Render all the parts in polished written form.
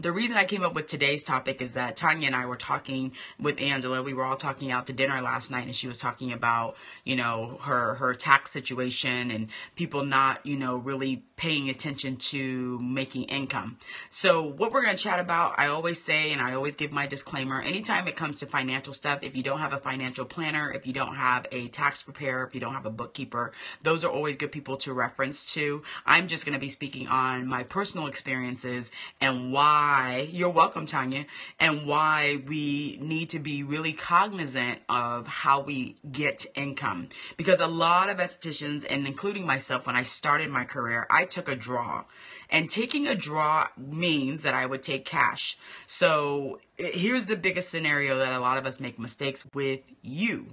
The reason I came up with today's topic is that Tanya and I were talking with Angela. We were all talking out to dinner last night, and she was talking about, her tax situation and people not, really paying attention to making income. So what we're going to chat about, I always say, and I always give my disclaimer, anytime it comes to financial stuff, if you don't have a financial planner, if you don't have a tax preparer, if you don't have a bookkeeper, those are always good people to reference to. I'm just going to be speaking on my personal experiences and why, you're welcome, Tanya, and why we need to be really cognizant of how we get income. Because a lot of estheticians, and including myself, when I started my career, I took a draw. And taking a draw means that I would take cash. So here's the biggest scenario that a lot of us make mistakes with you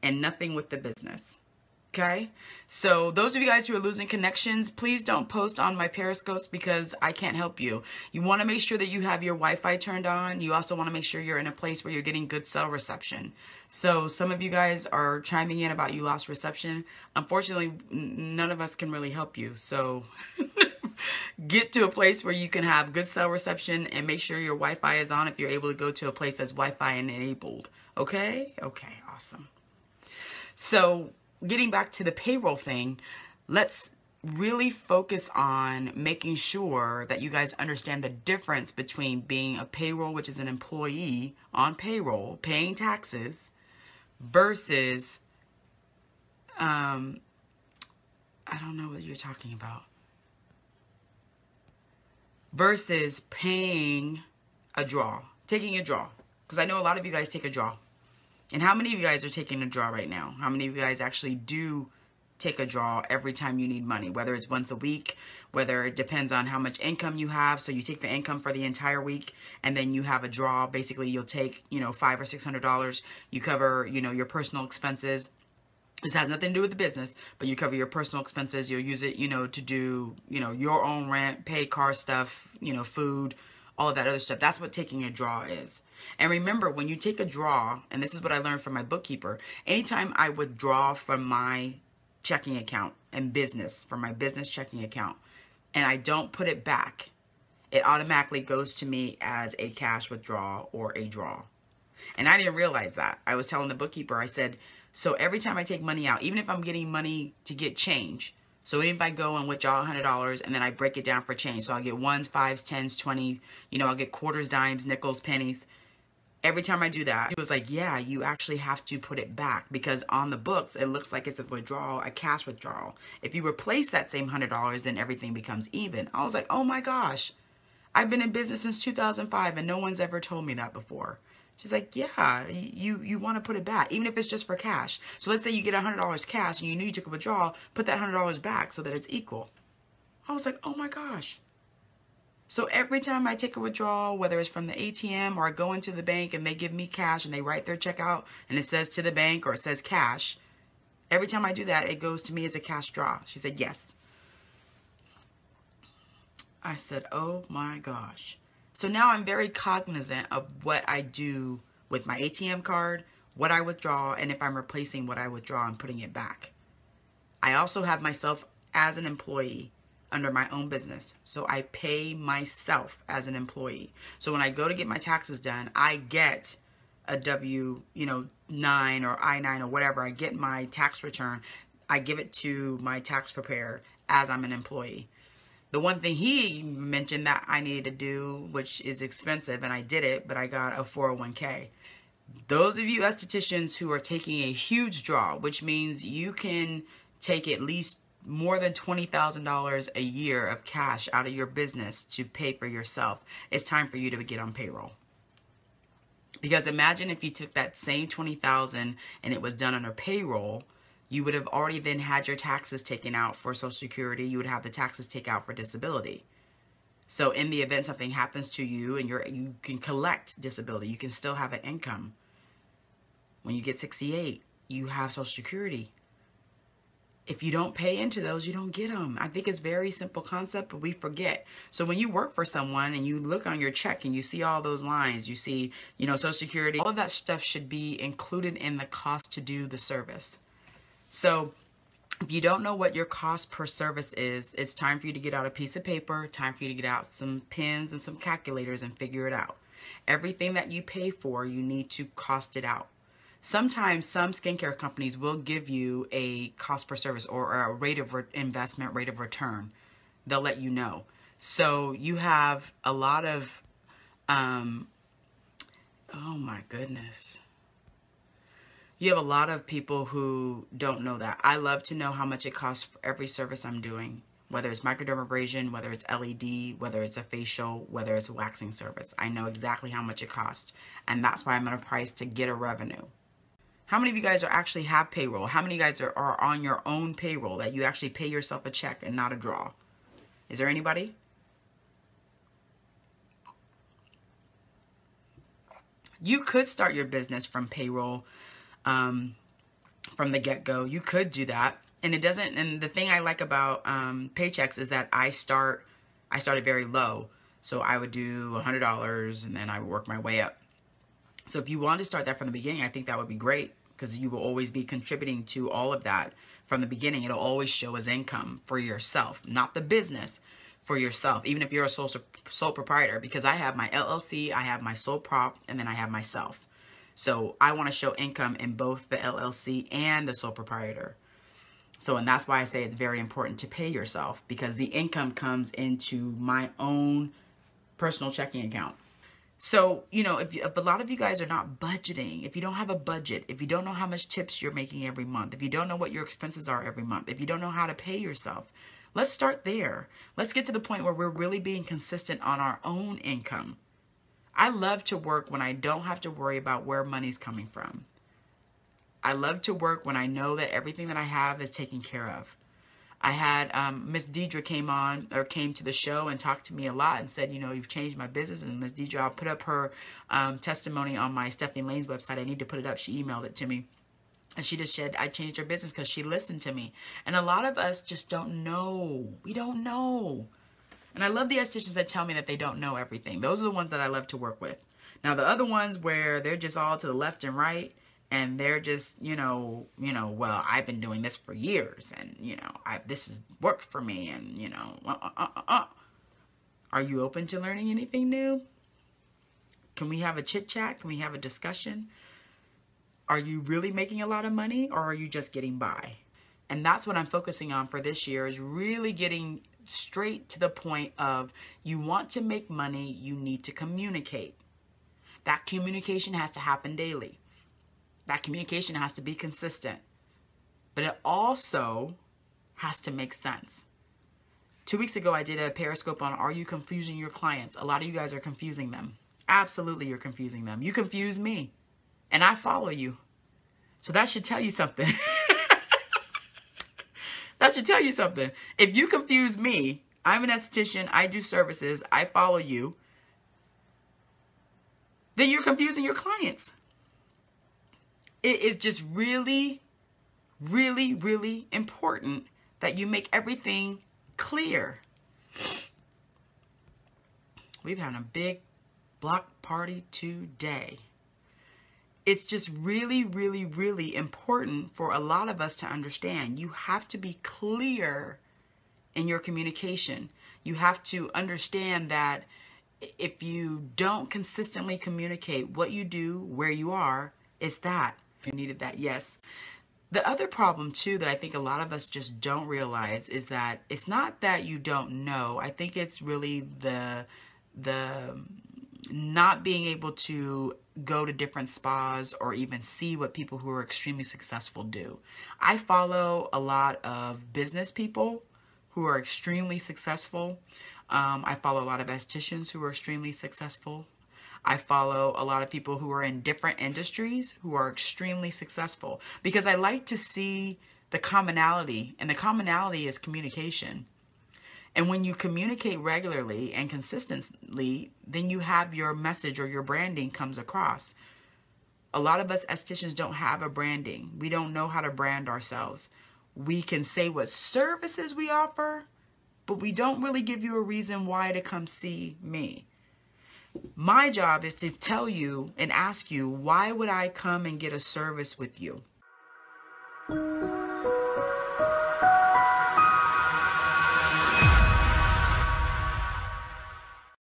and nothing with the business. Okay, so those of you guys who are losing connections, please don't post on my Periscopes because I can't help you. You want to make sure that you have your Wi-Fi turned on. You also want to make sure you're in a place where you're getting good cell reception. So some of you guys are chiming in about you lost reception. Unfortunately, none of us can really help you. So get to a place where you can have good cell reception and make sure your Wi-Fi is on if you're able to go to a place that's Wi-Fi enabled. Okay? Okay, awesome. So getting back to the payroll thing, let's really focus on making sure that you guys understand the difference between being a payroll, which is an employee on payroll, paying taxes, versus, I don't know what you're talking about, versus paying a draw, taking a draw. Because I know a lot of you guys take a draw. And how many of you guys are taking a draw right now? How many of you guys actually do take a draw every time you need money? Whether it's once a week, whether it depends on how much income you have. So you take the income for the entire week and then you have a draw. Basically, you'll take, $500 or $600. You cover, your personal expenses. This has nothing to do with the business, but you cover your personal expenses. You'll use it, to do, your own rent, pay car stuff, food, all of that other stuff. That's what taking a draw is. And remember, when you take a draw, and this is what I learned from my bookkeeper, anytime I withdraw from my checking account and business, from my business checking account, and I don't put it back, it automatically goes to me as a cash withdrawal or a draw. And I didn't realize that. I was telling the bookkeeper, I said, so every time I take money out, even if I'm getting money to get change, so if I go and withdraw $100 and then I break it down for change, so I'll get ones, fives, tens, 20, I'll get quarters, dimes, nickels, pennies. Every time I do that, he was like, yeah, you actually have to put it back because on the books, it looks like it's a withdrawal, a cash withdrawal. If you replace that same $100, then everything becomes even. I was like, oh my gosh, I've been in business since 2005 and no one's ever told me that before. She's like, yeah, you want to put it back, even if it's just for cash. So let's say you get $100 cash and you knew you took a withdrawal, put that $100 back so that it's equal. I was like, oh my gosh. So every time I take a withdrawal, whether it's from the ATM or I go into the bank and they give me cash and they write their check out and it says to the bank or it says cash, every time I do that, it goes to me as a cash draw. She said, yes. I said, oh my gosh. So now I'm very cognizant of what I do with my ATM card, what I withdraw, and if I'm replacing what I withdraw and putting it back. I also have myself as an employee under my own business. So I pay myself as an employee. So when I go to get my taxes done, I get a W, 9 or I-9 or whatever. I get my tax return. I give it to my tax preparer as I'm an employee. The one thing he mentioned that I needed to do, which is expensive, and I did it, but I got a 401k. Those of you estheticians who are taking a huge draw, which means you can take at least more than $20,000 a year of cash out of your business to pay for yourself, it's time for you to get on payroll. Because imagine if you took that same $20,000 and it was done under payroll, you would have already then had your taxes taken out for Social Security. You would have the taxes taken out for disability. So in the event something happens to you and you can collect disability, you can still have an income. When you get 68, you have Social Security. If you don't pay into those, you don't get them. I think it's a very simple concept, but we forget. So when you work for someone and you look on your check and you see all those lines, you see, Social Security, all of that stuff should be included in the cost to do the service. So if you don't know what your cost per service is, it's time for you to get out a piece of paper, time for you to get out some pens and some calculators and figure it out. Everything that you pay for, you need to cost it out. Sometimes some skincare companies will give you a cost per service or a rate of investment, rate of return. They'll let you know. So you have a lot of, oh my goodness. You have a lot of people who don't know that. I love to know how much it costs for every service I'm doing, whether it's microdermabrasion, whether it's LED, whether it's a facial, whether it's a waxing service. I know exactly how much it costs, and that's why I'm going to price to get a revenue. How many of you guys are actually have payroll? How many of you guys are on your own payroll that you actually pay yourself a check and not a draw? Is there anybody? You could start your business from payroll. From the get-go. You could do that, and it doesn't. And the thing I like about paychecks is that I started very low, so I would do $100 and then I would work my way up. So if you want to start that from the beginning, I think that would be great, because you will always be contributing to all of that from the beginning. It'll always show as income for yourself, not the business, for yourself, even if you're a sole proprietor, because I have my LLC, I have my sole prop, and then I have myself. So I want to show income in both the LLC and the sole proprietor. So, and that's why I say it's very important to pay yourself, because the income comes into my own personal checking account. So, you know, if a lot of you guys are not budgeting, if you don't have a budget, if you don't know how much tips you're making every month, if you don't know what your expenses are every month, if you don't know how to pay yourself, let's start there. Let's get to the point where we're really being consistent on our own income. I love to work when I don't have to worry about where money's coming from. I love to work when I know that everything that I have is taken care of. I had Miss Deidre came to the show and talked to me a lot and said, you know, you've changed my business. And Miss Deidre, I'll put up her testimony on my Stephanie Laynes website. I need to put it up. She emailed it to me. And she just said, I changed her business because she listened to me. And a lot of us just don't know. We don't know. And I love the estheticians that tell me that they don't know everything. Those are the ones that I love to work with. Now, the other ones where they're just all to the left and right, and they're just, you know, well, I've been doing this for years, and, you know, this has worked for me, and, you know, Are you open to learning anything new? Can we have a chit chat? Can we have a discussion? Are you really making a lot of money, or are you just getting by? And that's what I'm focusing on for this year, is really getting straight to the point of, you want to make money, you need to communicate. That communication has to happen daily. That communication has to be consistent. But it also has to make sense. 2 weeks ago, I did a Periscope on, are you confusing your clients? A lot of you guys are confusing them. Absolutely, you're confusing them. You confuse me, and I follow you. So that should tell you something. That should tell you something. If you confuse me, I'm an esthetician, I do services, I follow you, then you're confusing your clients. It is just really, really, really important that you make everything clear. We've had a big block party today. It's just really, really, really important for a lot of us to understand. You have to be clear in your communication. You have to understand that if you don't consistently communicate what you do, where you are, it's that. You needed that, yes. The other problem, too, that I think a lot of us just don't realize is that it's not that you don't know. I think it's really the not being able to go to different spas or even see what people who are extremely successful do. I follow a lot of business people who are extremely successful. I follow a lot of estheticians who are extremely successful. I follow a lot of people who are in different industries who are extremely successful, because I like to see the commonality, and the commonality is communication. And when you communicate regularly and consistently, then you have your message, or your branding comes across. A lot of us estheticians don't have a branding. We don't know how to brand ourselves. We can say what services we offer, but we don't really give you a reason why to come see me. My job is to tell you and ask you, why would I come and get a service with you?